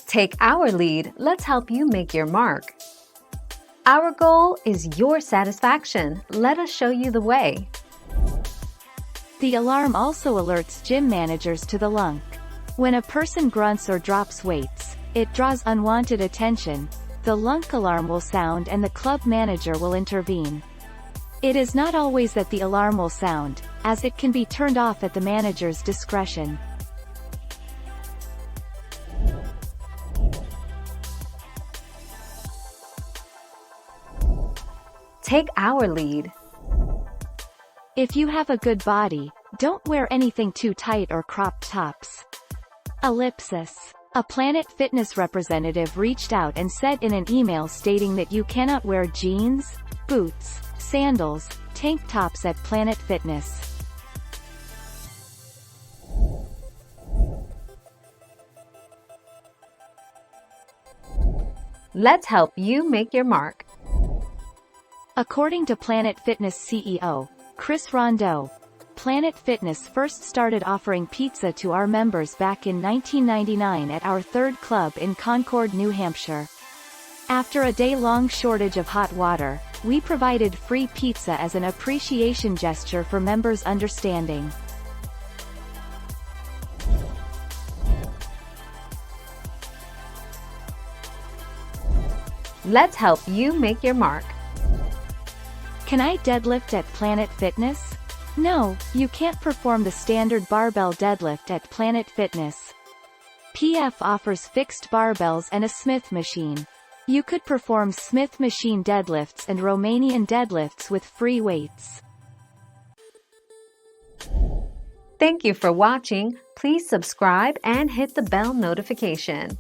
Take our lead, let's help you make your mark. Our goal is your satisfaction. Let us show you the way. The alarm also alerts gym managers to the lunk. When a person grunts or drops weights, it draws unwanted attention. The lunk alarm will sound and the club manager will intervene. It is not always that the alarm will sound, as it can be turned off at the manager's discretion. Take our lead. If you have a good body, don't wear anything too tight or cropped tops. Ellipsis. A Planet Fitness representative reached out and said in an email stating that you cannot wear jeans, boots, sandals, tank tops at Planet Fitness. Let's help you make your mark. According to Planet Fitness CEO, Chris Rondeau, Planet Fitness first started offering pizza to our members back in 1999 at our third club in Concord, New Hampshire. After a day-long shortage of hot water, we provided free pizza as an appreciation gesture for members' understanding. Let's help you make your mark. Can I deadlift at Planet Fitness? No, you can't perform the standard barbell deadlift at Planet Fitness. PF offers fixed barbells and a Smith machine. You could perform Smith machine deadlifts and Romanian deadlifts with free weights. Thank you for watching. Please subscribe and hit the bell notification.